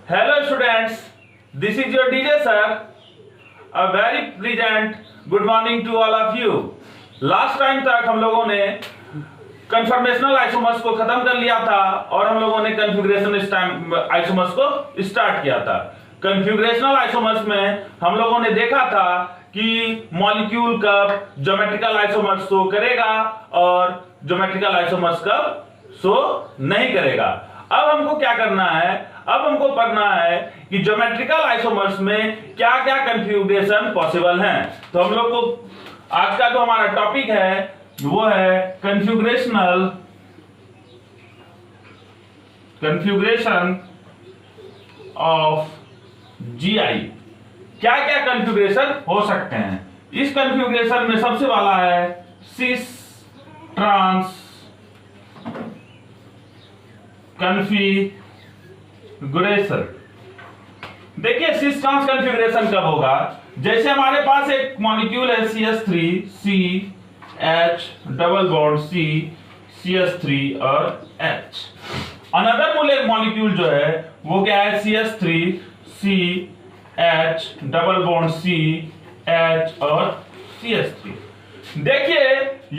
Hello students, this is your DJ sir. A very pleasant good morning to all of you. Last time तक हम लोगों ने conformational isomers को खत्म कर लिया था और हम लोगों ने कन्फिगरेशन आइसोमर्स को स्टार्ट किया था। कन्फिगरेशनल आइसोमर्स में हम लोगों ने देखा था कि मॉलिक्यूल कब ज्योमेट्रिकल आइसोमर्स शो करेगा और ज्योमेट्रिकल आइसोमर्स कब शो नहीं करेगा। अब हमको क्या करना है, अब हमको पढ़ना है कि ज्योमेट्रिकल आइसोमर्स में क्या क्या कन्फिगरेशन पॉसिबल हैं। तो हम लोग को आज का जो हमारा टॉपिक है वो है कन्फिगरेशन ऑफ जीआई। क्या क्या कन्फिगरेशन हो सकते हैं। इस कन्फिगरेशन में सबसे वाला है सिस ट्रांस कन्फिगरेशन। देखिए सिस ट्रांस कन्फिगरेशन कब होगा, जैसे हमारे पास एक मॉलिक्यूल है CH3 C H double bond C CH3 और H। अनदर मॉलिक्यूल जो है वो क्या है CH3 C H double bond C H और CH3। देखिए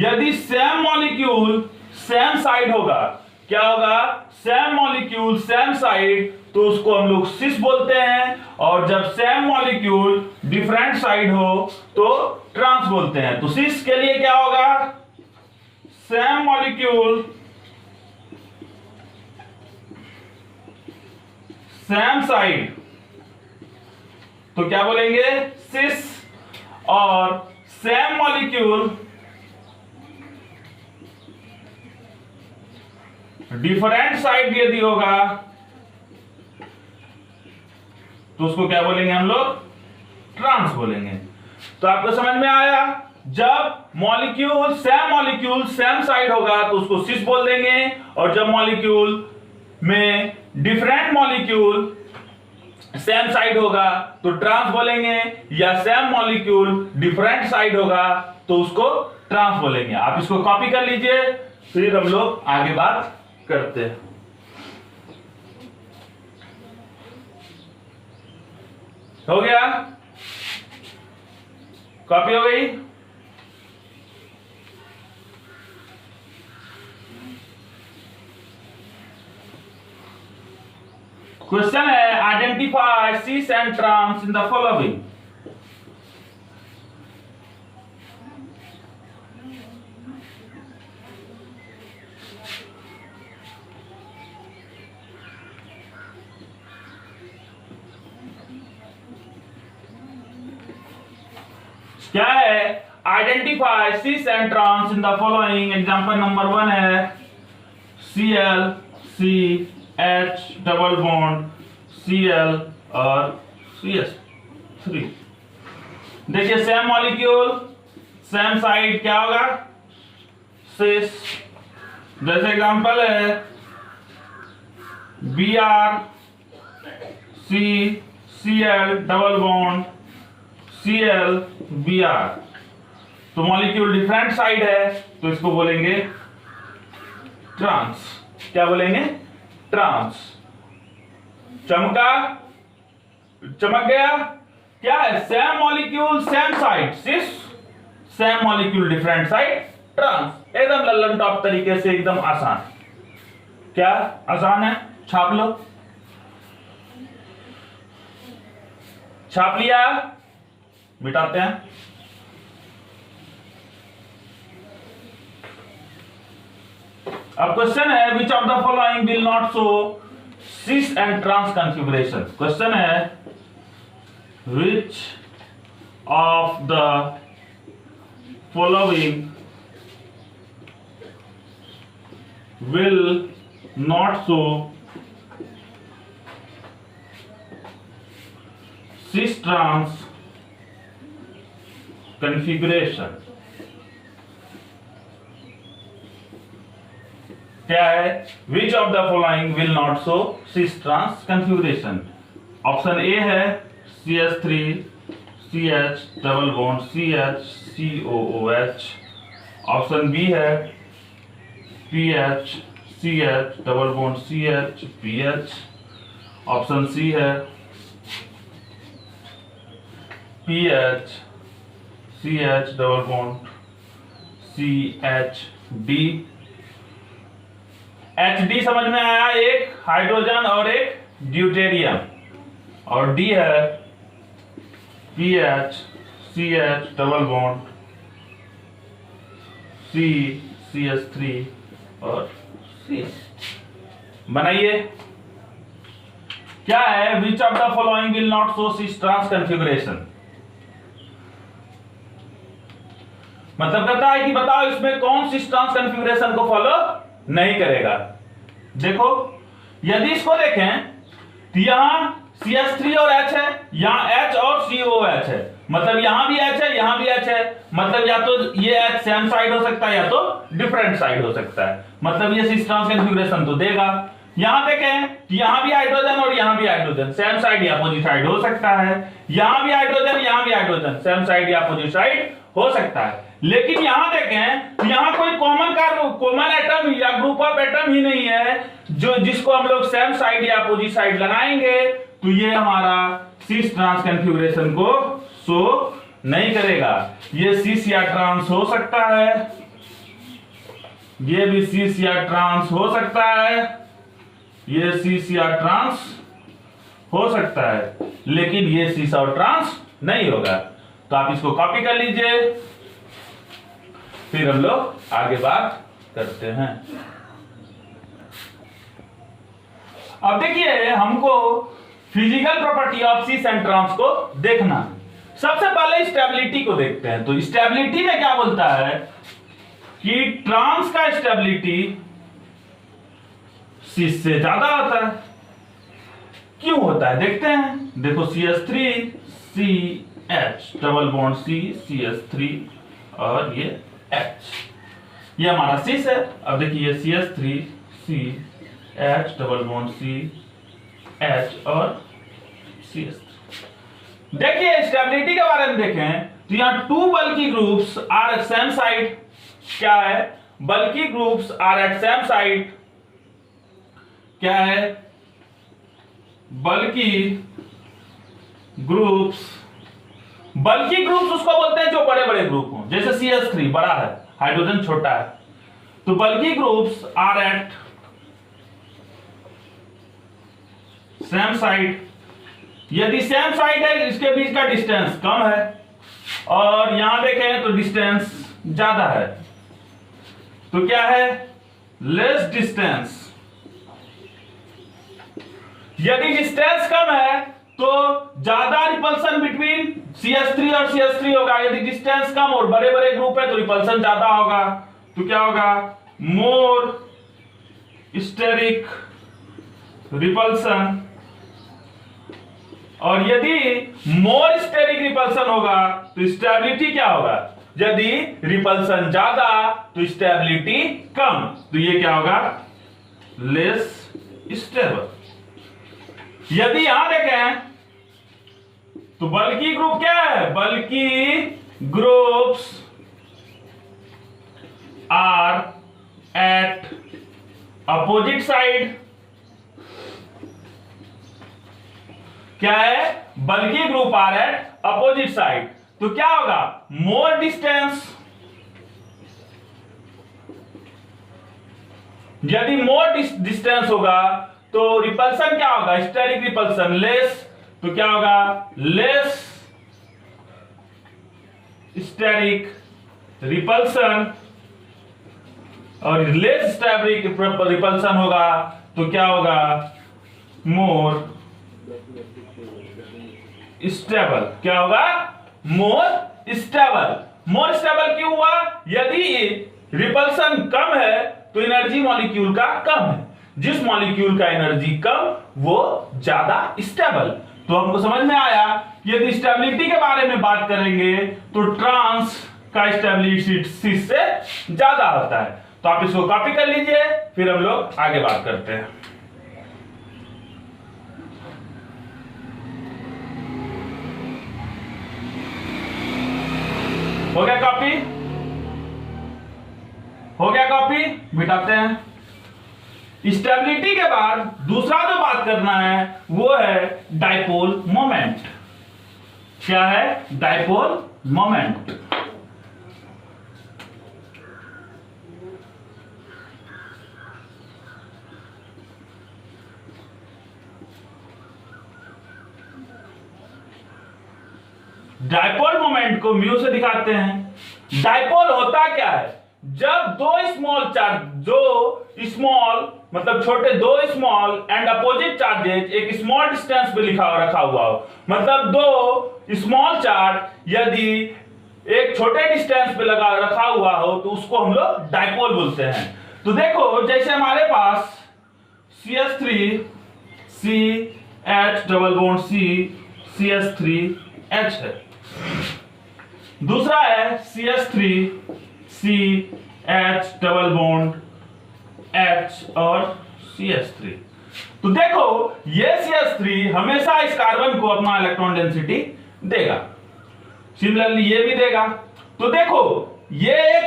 यदि सेम मॉलिक्यूल सेम साइड होगा, क्या होगा, सेम मॉलिक्यूल सेम साइड, तो उसको हम लोग सिस बोलते हैं। और जब सेम मॉलिक्यूल डिफरेंट साइड हो तो ट्रांस बोलते हैं। तो सिस के लिए क्या होगा, सेम मॉलिक्यूल सेम साइड, तो क्या बोलेंगे सिस। और सेम मॉलिक्यूल डिफरेंट साइड यदि होगा तो उसको क्या बोलेंगे हम लोग, ट्रांस बोलेंगे। तो आपको समझ में आया, जब मॉलिक्यूल सेम साइड होगा तो उसको सिस बोल देंगे, और जब मॉलिक्यूल में डिफरेंट मॉलिक्यूल सेम साइड होगा तो ट्रांस बोलेंगे, या सेम मॉलिक्यूल डिफरेंट साइड होगा तो उसको ट्रांस बोलेंगे। आप इसको कॉपी कर लीजिए, फिर हम लोग आगे बात करते हैं। हो गया, कॉपी हो गई। क्वेश्चन है identify cis and trans in the following. क्या है, identify cis and trans in the following. Example number 1 है Cl C H double bond Cl और CH3। देखिए सेम मॉलिक्यूल सेम साइड, क्या होगा, सिस। जैसे एग्जांपल है Br C Cl double bond Cl Br। तो मॉलिक्यूल डिफरेंट साइड है तो इसको बोलेंगे ट्रांस। क्या बोलेंगे, ट्रांस। चमका, चमक गया। क्या है, same molecule same side cis, same molecule different side trans. एकदम लल्लन टॉप तरीके से, एकदम आसान। क्या आसान है, छाप लो। छाप लिया, मिटाते हैं। अब क्वेश्चन है which of the following will not show cis and trans configuration. Question है which of the following will not show cis trans configuration. क्या है, which of the following will not show cis trans configuration. Option A है CH3 CH double bond CH COOH। Option B है PH CH double bond CH PH। Option C है PH CH double bond CHD। HD समझ में आया, एक hydrogen और एक deuterium, और D है PH CH double bond CH3 और C। बनाइए, क्या है? Which of the following will not show cis trans configuration. मतलब कहता है कि बताओ इसमें कौन सिस ट्रांस कॉन्फ़िगरेशन को फॉलो नहीं करेगा। देखो, यदि इसको देखें तो यहां CH3 और H है, यहां H और COH है, मतलब यहां भी H है, यहां भी H है, मतलब या तो ये H सेम साइड हो सकता है या तो डिफरेंट साइड हो सकता है, मतलब ये सिस ट्रांस कॉन्फ़िगरेशन तो देगा। यहां देखें कि यहां भी हाइड्रोजन और यहां भी हाइड्रोजन, सेम साइड या अपोजिट साइड हो सकता है, यहां भी हाइड्रोजन यहां भी हाइड्रोजन, सेम साइड या अपोजिट साइड हो सकता है। लेकिन यहां देखें, यहां कोई कॉमन एटम या ग्रुप ऑफ एटम ही नहीं है जो जिसको हम लोग सेम साइड या अपोजिट साइड लगाएंगे, तो ये हमारा सिस ट्रांस कॉन्फ़िगरेशन को शो नहीं करेगा। ये सिस या ट्रांस हो सकता है, ये भी सिस या ट्रांस हो सकता है, ये सिस या ट्रांस हो सकता है, लेकिन ये सिस और ट्रांस नहीं होगा। तो आप इसको कॉपी कर लीजिए, फिर हम लोग आगे बात करते हैं। अब देखिए, हमको physical property of cis and trans को देखना। सबसे पहले स्टेबिलिटी को देखते हैं। तो स्टेबिलिटी में क्या बोलता है कि ट्रांस का स्टेबिलिटी सिस से ज्यादा होता है। क्यों होता है देखते हैं। देखो, CH3 CH double bond C CH3 और ये H, ये हमारा सिस है। अब देखिए CH3 CH double bond C H और CH3। देखिए स्टेबिलिटी के बारे में देखें तो यहां two bulky groups are at same side. क्या है? Bulky groups are at same side. क्या है? बल्की ग्रुप्स उसको बोलते हैं जो बड़े बड़े ग्रुप हों, जैसे CH3 बड़ा है, हाइड्रोजन छोटा है, तो bulky groups are at same side. यदि सेम साइड है, इसके बीच का डिस्टेंस कम है, और यहां देखें तो डिस्टेंस ज्यादा है, तो क्या है? Less distance. यदि डिस्टेंस कम है तो ज्यादा रिपल्सन बिटवीन CH3 और CH3 होगा। यदि डिस्टेंस कम और बड़े बड़े ग्रुप है तो रिपल्सन ज्यादा होगा, तो क्या होगा? मोर स्टेरिक रिपल्सन। और यदि मोर स्टेरिक रिपल्सन होगा तो स्टेबिलिटी क्या होगा? यदि रिपल्सन ज्यादा तो स्टेबिलिटी कम, तो ये क्या होगा? Less stable. यदि यहां देखें तो बल्की ग्रुप क्या है? Bulky groups are at opposite side. क्या है? Bulky group are at opposite side, तो क्या होगा? More distance. यदि मोर डिस्टेंस होगा तो रिपल्सन क्या होगा? स्टेरिक रिपल्सन लेस, तो क्या होगा? Less steric repulsion. और लेस स्टेरिक रिपल्सन होगा तो क्या होगा? More stable. क्या होगा? More stable. मोर स्टेबल क्यों हुआ? यदि रिपल्सन कम है तो एनर्जी मॉलिक्यूल का कम है, जिस मॉलिक्यूल का एनर्जी कम वो ज्यादा स्टेबल। तो हमको समझ में आया, यदि स्टेबिलिटी के बारे में बात करेंगे तो ट्रांस का स्टेबिलिटी सिस से ज्यादा होता है। तो आप इसको कॉपी कर लीजिए, फिर हम लोग आगे बात करते हैं। हो गया कॉपी? हो गया कॉपी? मिटाते हैं। स्टेबिलिटी के बाद दूसरा जो बात करना है वो है डाइपोल मोमेंट। क्या है? Dipole moment. डाइपोल मोमेंट को म्यू से दिखाते हैं। डाइपोल होता क्या है? जब दो स्मॉल चार्ज, जो स्मॉल मतलब छोटे, दो स्मॉल एंड अपोजिट चार्जेज एक स्मॉल डिस्टेंस पे रखा हुआ हो, मतलब दो स्मॉल चार्ज यदि एक छोटे डिस्टेंस पे रखा हुआ हो तो उसको हम लोग डाइपोल बोलते हैं। तो देखो जैसे हमारे पास CH3 CH double bond CH3H है, दूसरा है CH3 CH double bond H और CH3। तो देखो ये CH3 हमेशा इस कार्बन को अपना इलेक्ट्रॉन डेंसिटी देगा, सिमिलरली ये भी देगा। तो देखो ये एक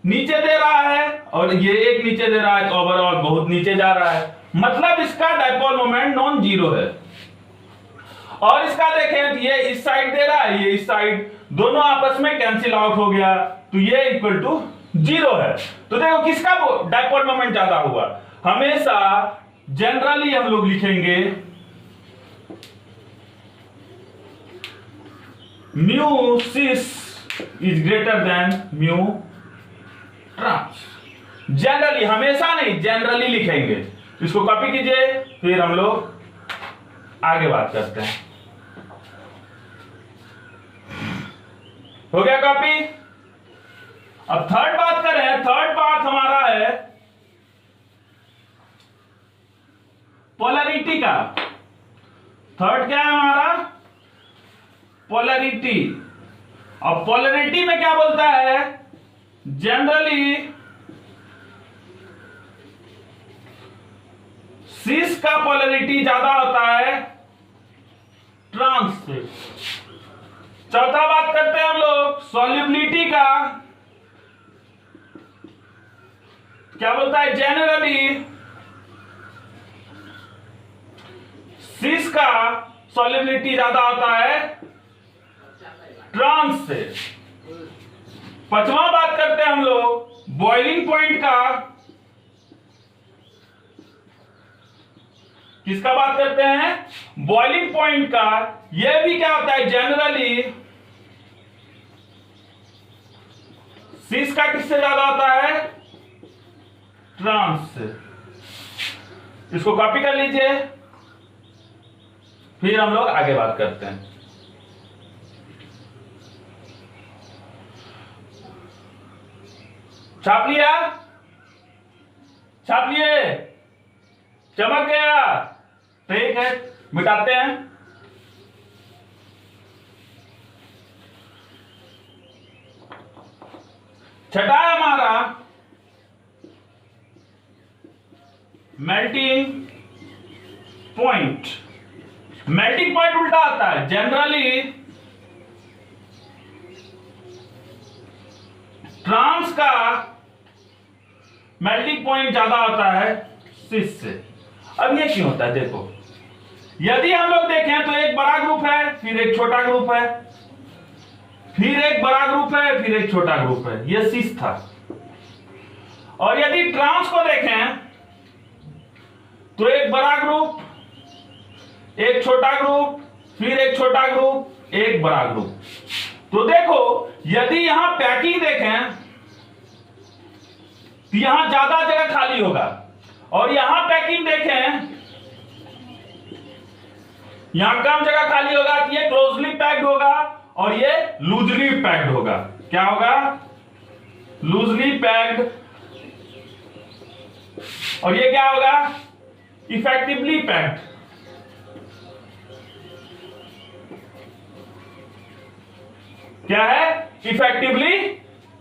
नीचे दे रहा है और ये एक नीचे दे रहा है, तो ओवरऑल बहुत नीचे जा रहा है, मतलब इसका डाइपोल मोमेंट नॉन जीरो है। और इसका देखें तो ये इस साइड दे रहा है, ये इस साइड, दोनों आपस में कैंसिल आउट हो गया, तो ये इक्वल टू जीरो है। तो देखो किसका डाइपोल मोमेंट ज्यादा हुआ? हमेशा जनरली हम लोग लिखेंगे mu cis is greater than mu trans. Generally, हमेशा नहीं, जनरली लिखेंगे। इसको कॉपी कीजिए, फिर हम लोग आगे बात करते हैं। हो गया कॉपी? अब थर्ड बात करें। थर्ड बात हमारा है पोलैरिटी का। थर्ड क्या है हमारा? पोलैरिटी। अब पोलैरिटी में क्या बोलता है? जनरली सिस का पोलैरिटी ज्यादा होता है ट्रांस से। चौथा बात करते हैं हम लोग सॉल्युबिलिटी का। क्या बोलता है? जनरली सिस का सॉल्युबिलिटी ज्यादा होता है ट्रांस से। पांचवा बात करते हैं हम लोग बॉइलिंग पॉइंट का। किसका बात करते हैं? बॉइलिंग पॉइंट का। यह भी क्या होता है? जनरली सिस का किससे ज्यादा होता है? ट्रांस से। इसको कॉपी कर लीजिए, फिर हम लोग आगे बात करते हैं। छाप लिया? छाप लिए? चमक गया? ठीक है, मिटाते हैं। छठा है हमारा मेल्टिंग पॉइंट। मेल्टिंग पॉइंट उल्टा आता है। जनरली ट्रांस का मेल्टिंग पॉइंट ज्यादा होता है सिस से। अब ये क्यों होता है? देखो, यदि हम लोग देखें तो एक बड़ा ग्रुप है, फिर एक छोटा ग्रुप है, फिर एक बड़ा ग्रुप है, फिर एक छोटा ग्रुप है, ये सिस था। और यदि ट्रांस को देखें तो एक बड़ा ग्रुप, एक छोटा ग्रुप, फिर एक छोटा ग्रुप, एक बड़ा ग्रुप। तो देखो यदि यहां पैकिंग देखें तो यहां ज्यादा जगह खाली होगा, और यहां पैकिंग देखें यहां कम जगह खाली होगा। तो ये क्लोजली पैक्ड होगा और ये लूजली पैक्ड होगा। क्या होगा? Loosely packed. और ये क्या होगा? Effectively packed. क्या है? Effectively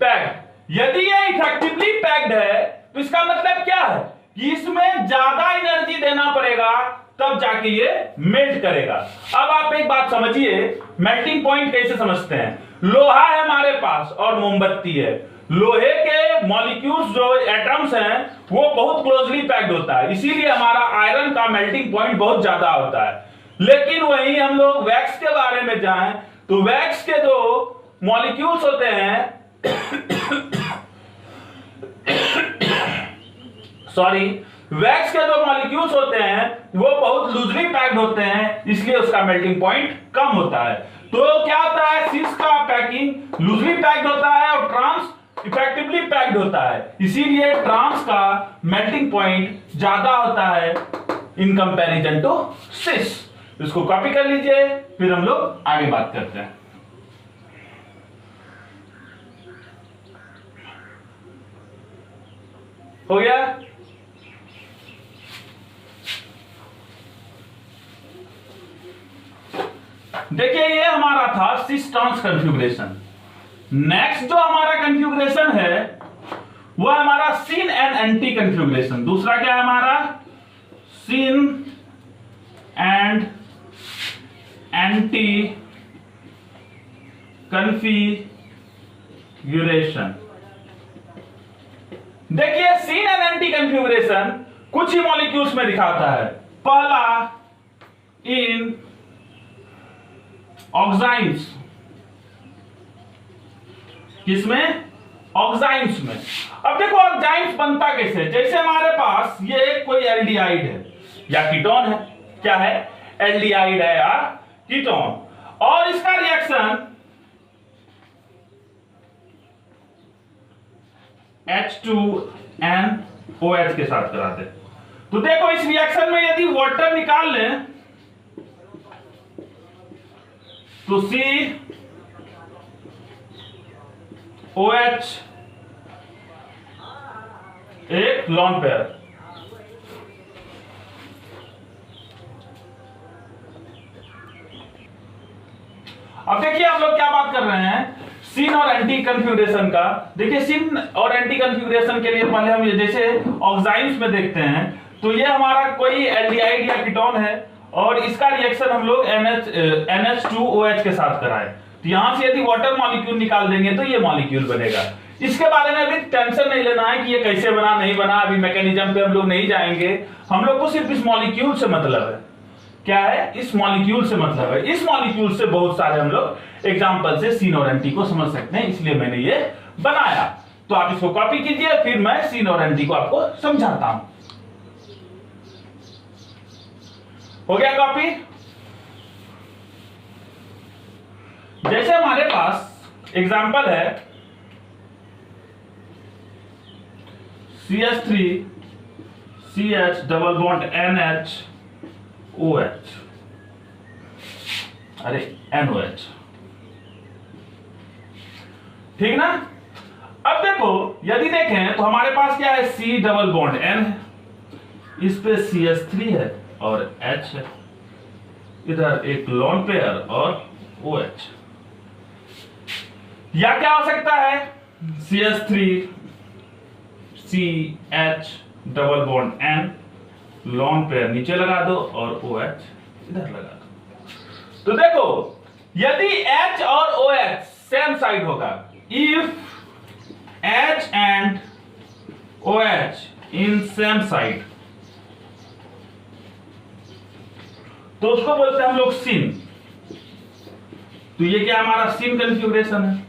packed. यदि ये इफेक्टिवली पैक्ड है तो इसका मतलब क्या है कि इसमें ज्यादा एनर्जी देना पड़ेगा, तब जाके ये मेल्ट करेगा। अब आप एक बात समझिए, मेल्टिंग पॉइंट कैसे समझते हैं। लोहा है हमारे पास और मोमबत्ती है, लोहे के मॉलिक्यूल्स जो एटम्स हैं वो बहुत क्लोजली पैक्ड होता है, इसीलिए हमारा आयरन का मेल्टिंग पॉइंट बहुत ज्यादा होता है। लेकिन वही हम लोग वैक्स के बारे में जाएं तो वैक्स के जो मॉलिक्यूल्स होते हैं वैक्स के जो मॉलिक्यूल्स होते हैं वो बहुत लूजली पैक्ड होते हैं, इसलिए उसका मेल्टिंग पॉइंट कम होता है। तो क्या होता है, सिस का पैकिंग लूजली पैक्ड होता है और ट्रांस इफेक्टिवली पैक्ड होता है, इसीलिए ट्रांस का मेल्टिंग पॉइंट ज्यादा होता है इन कंपैरिजन टू सिस। इसको कॉपी कर लीजिए, फिर हम लोग आगे बात करते हैं। हो गया? देखिए ये हमारा था सिस ट्रांस कॉन्फ़िगरेशन। नेक्स्ट जो हमारा कॉन्फ़िगरेशन है वो है हमारा सिन एंड एंटी कॉन्फ़िगरेशन। दूसरा क्या है हमारा, सिन एंड एंटी कॉन्फ़िगरेशन। देखिए सिन एंड एंटी कॉन्फ़िगरेशन कुछ ही मॉलिक्यूल्स में दिखाता है। पहला इन ऑक्साइड्स, किसमें, ऑक्साइड्स में। अब देखो ऑक्साइड्स बनता कैसे, जैसे हमारे पास ये कोई एल्डिहाइड है या कीटोन है, क्या है, एल्डिहाइड है या कीटोन, और इसका रिएक्शन H2NOH के साथ कराते हैं। तो देखो इस रिएक्शन में यदि वाटर निकाल लें तो COH एक लॉन पेयर, अब देखिए हम लोग क्या बात कर रहे हैं, सिन और एंटी कॉन्फ़िगरेशन का। देखिए सिन और एंटी कॉन्फ़िगरेशन के लिए पहले हम ये जैसे ऑक्साइड्स में देखते हैं तो ये हमारा कोई एल्डिहाइड या कीटोन है और इसका रिएक्शन हम लोग NH2OH के साथ कराएं, तो यहां से यदि वाटर मॉलिक्यूल निकाल देंगे तो ये मॉलिक्यूल बनेगा। इसके बारे में अभी टेंशन नहीं लेना है कि ये कैसे बना नहीं बना, अभी मैकेनिज्म पे हम लोग नहीं जाएंगे। हम लोग को सिर्फ इस मॉलिक्यूल से मतलब है, क्या है, इस मॉलिक्यूल से मतलब है। इस मॉलिक्यूल से बहुत सारे हम लोग एग्जांपल से सिन और एंटी को समझ सकते हैं, इसलिए मैंने ये बनाया। तो आप इसको कॉपी कीजिए, फिर मैं सिन और एंटी को आपको समझाता हूं। हो गया कॉपी? जैसे हमारे पास एग्जांपल है CH3 CH double bond NH OH, अरे NOH, ठीक ना। अब देखो यदि देखें तो हमारे पास क्या है, C डबल बॉन्ड N है, इस पे CH3 है और H है, इधर एक लोन पेयर और OH। या क्या हो सकता है, CH3 CH double bond N, lone pair नीचे लगा दो और OH इधर लगा दो। तो देखो यदि H और OH सेम साइड होगा, if H and OH in same side, तो उसको बोलते हैं हम लोग सिन। तो ये क्या हमारा सिन कॉन्फ़िगरेशन है।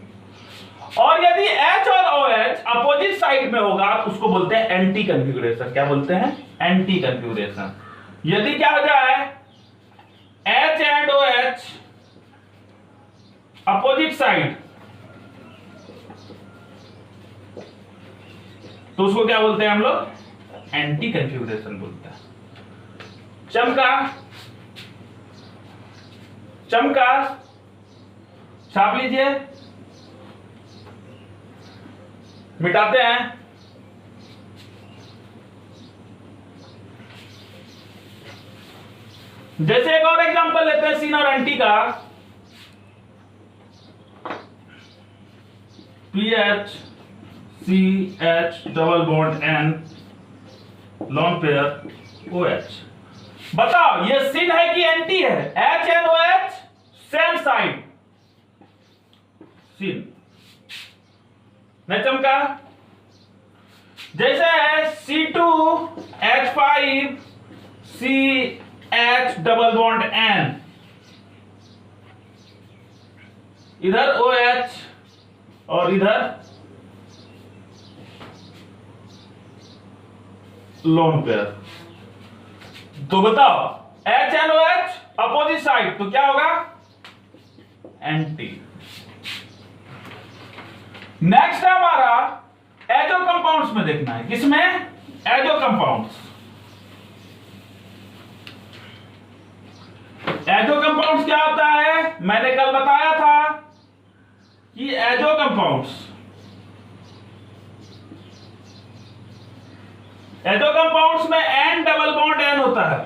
और यदि H और OH अपोजिट साइड में होगा तो उसको बोलते हैं एंटी कॉन्फ़िगरेशन। क्या बोलते हैं, एंटी कॉन्फ़िगरेशन। यदि क्या हो जाए H and OH opposite side, तो उसको क्या बोलते हैं हम लोग, एंटी कॉन्फ़िगरेशन बोलते हैं। चमका, चमका, छाप लीजिए, मिटाते हैं। जैसे एक और एग्जांपल लेते हैं सिन और एंटी का, PH CH double bond N, lone pair OH। बताओ ये सिन है कि एंटी है, H and OH same side, syn. नहीं चमका? जैसे है C2H5 CH double bond N, इधर OH और इधर लोन पेयर। तो बताओ HNOH अपोजिट साइड, तो क्या होगा? एंटी। नेक्स्ट है हमारा एजो कंपाउंड्स में देखना है। किसमें? Azo compounds. एजो कंपाउंड्स क्या होता है? मैंने कल बताया था कि एजो कंपाउंड्स में N डबल बॉन्ड N होता है,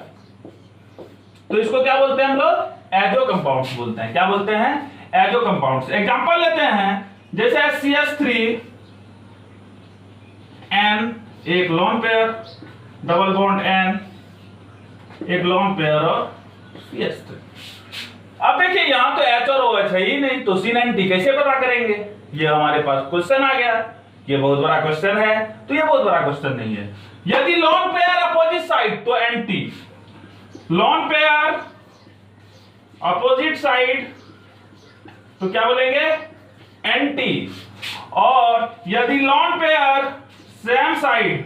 तो इसको क्या बोलते हैं हम लोग? एजो कंपाउंड्स बोलते हैं। क्या बोलते हैं? Azo compounds. एग्जांपल लेते हैं, जैसे CH3N, एक lone pair, double bond N, एक लोन पेयर और CH3। अब देखिए यहां तो H और OH है ही नहीं, तो C9T कैसे पता करेंगे? ये हमारे पास क्वेश्चन आ गया। ये बहुत बड़ा क्वेश्चन है, तो ये बहुत बड़ा क्वेश्चन नहीं है। यदि लोन पेयर अपोजिट साइड तो anti, lone pair opposite side तो क्या बोलेंगे? एंटी। और यदि लोन पेयर सेम साइड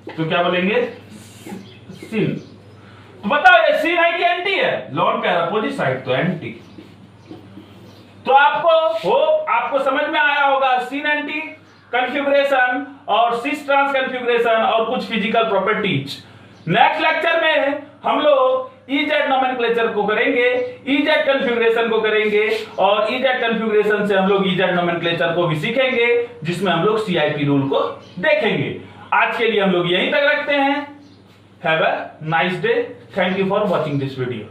तो क्या बोलेंगे? सिन। तो बताओ ये सिन है कि एंटी है? लोन पेयर अपोजिट साइड तो एंटी। तो आपको समझ में आया होगा सिन एंटी कॉन्फ़िगरेशन और सिस ट्रांस कॉन्फ़िगरेशन और कुछ फिजिकल प्रॉपर्टीज। नेक्स्ट लेक्चर में हम लोग EZ नोमेनक्लेचर को करेंगे, EZ कॉन्फ़िगरेशन को करेंगे और EZ कॉन्फ़िगरेशन से हम लोग EZ नोमेनक्लेचर को भी सीखेंगे, जिसमें हम लोग CIP रूल को देखेंगे। आज के लिए हम लोग यहीं तक रखते हैं। Have a nice day. Thank you for watching this video.